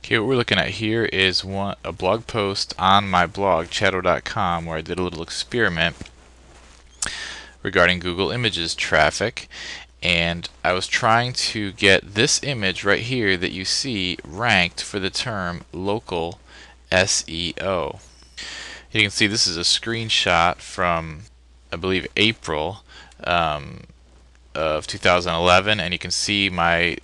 Okay, what we're looking at here is a blog post on my blog, chatto.com, where I did a little experiment regarding Google Images traffic, and I was trying to get this image right here that you see ranked for the term local SEO. You can see this is a screenshot from, I believe, April of 2011, and you can see my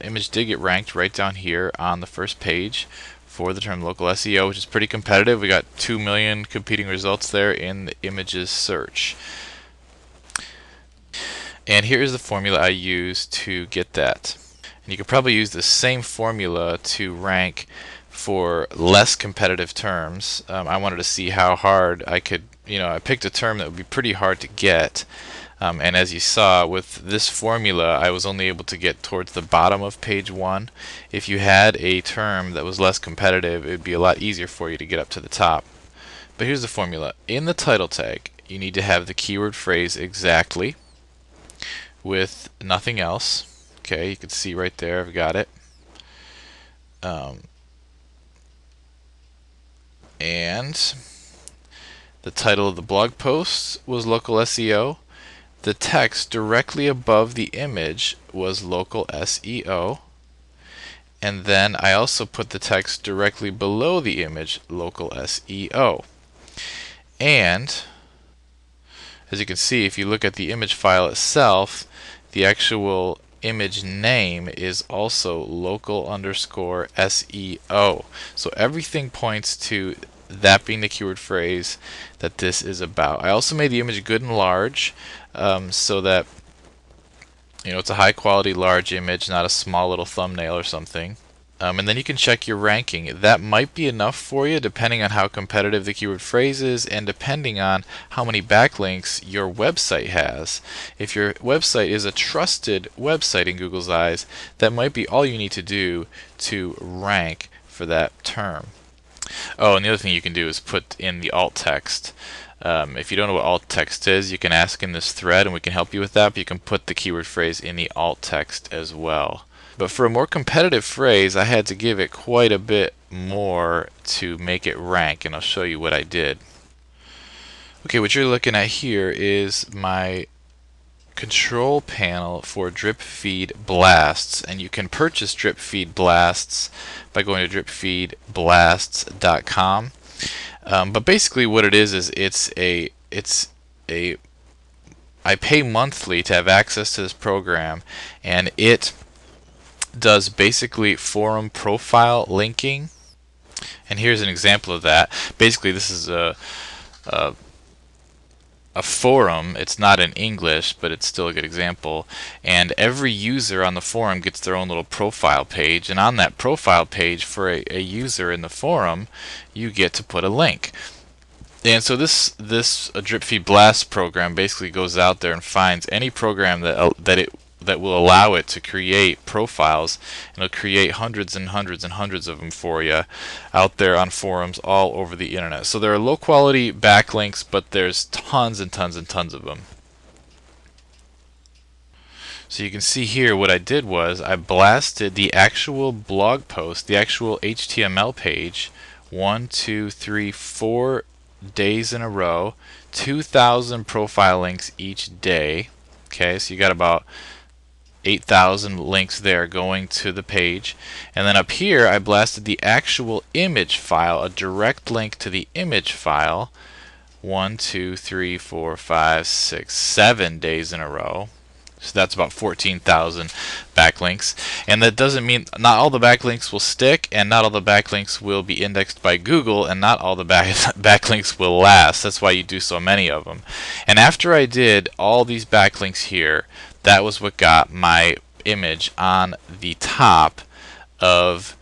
image did get ranked right down here on the first page for the term local SEO, which is pretty competitive. We got 2 million competing results there in the images search. And here is the formula I used to get that. And you could probably use the same formula to rank for less competitive terms. I wanted to see how hard I could, I picked a term that would be pretty hard to get. And as you saw with this formula, I was only able to get towards the bottom of page 1. If you had a term that was less competitive, it would be a lot easier for you to get up to the top. But here's the formula. In the title tag, you need to have the keyword phrase exactly with nothing else. Okay, you can see right there, I've got it. And the title of the blog post was local SEO. The text directly above the image was local SEO. And then I also put the text directly below the image, local SEO. And as you can see, if you look at the image file itself, the actual image name is also local_SEO. So everything points to that being the keyword phrase that this is about. I also made the image good and large so that it's a high quality large image, not a small little thumbnail or something. And then you can check your ranking. That might be enough for you depending on how competitive the keyword phrase is and depending on how many backlinks your website has. If your website is a trusted website in Google's eyes, that might be all you need to do to rank for that term. Oh, and the other thing you can do is put in the alt text. If you don't know what alt text is, you can ask in this thread and we can help you with that, but you can put the keyword phrase in the alt text as well. But for a more competitive phrase, I had to give it quite a bit more to make it rank, and I'll show you what I did. Okay, what you're looking at here is my control panel for drip feed blasts, and you can purchase drip feed blasts by going to dripfeedblasts.com. But basically what it is I pay monthly to have access to this program, and it does basically forum profile linking. And here's an example of that. Basically this is a forum. It's not in English, but it's still a good example. And every user on the forum gets their own little profile page, and on that profile page for a user in the forum, you get to put a link. And so this drip feed blast program basically goes out there and finds any program that will allow it to create profiles, and it'll create hundreds and hundreds and hundreds of them for you out there on forums all over the internet. So there are low quality backlinks, but there's tons and tons and tons of them. So you can see here what I did was I blasted the actual blog post, the actual HTML page, 1, 2, 3, 4 days in a row, 2,000 profile links each day. Okay, so you got about 8,000 links there going to the page. And then up here I blasted the actual image file, a direct link to the image file, 1, 2, 3, 4, 5, 6, 7 days in a row. So that's about 14,000 backlinks. And that doesn't mean not all the backlinks will stick, and not all the backlinks will be indexed by Google, and not all the backlinks will last. That's why you do so many of them. And after I did all these backlinks here, that was what got my image on the top of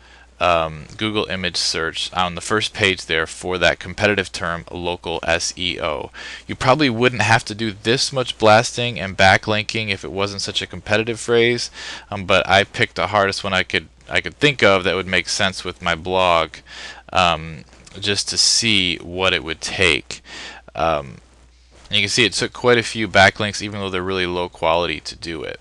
Google image search on the first page there for that competitive term, local SEO. You probably wouldn't have to do this much blasting and backlinking if it wasn't such a competitive phrase, but I picked the hardest one I could think of that would make sense with my blog, just to see what it would take. And you can see it took quite a few backlinks, even though they're really low quality, to do it.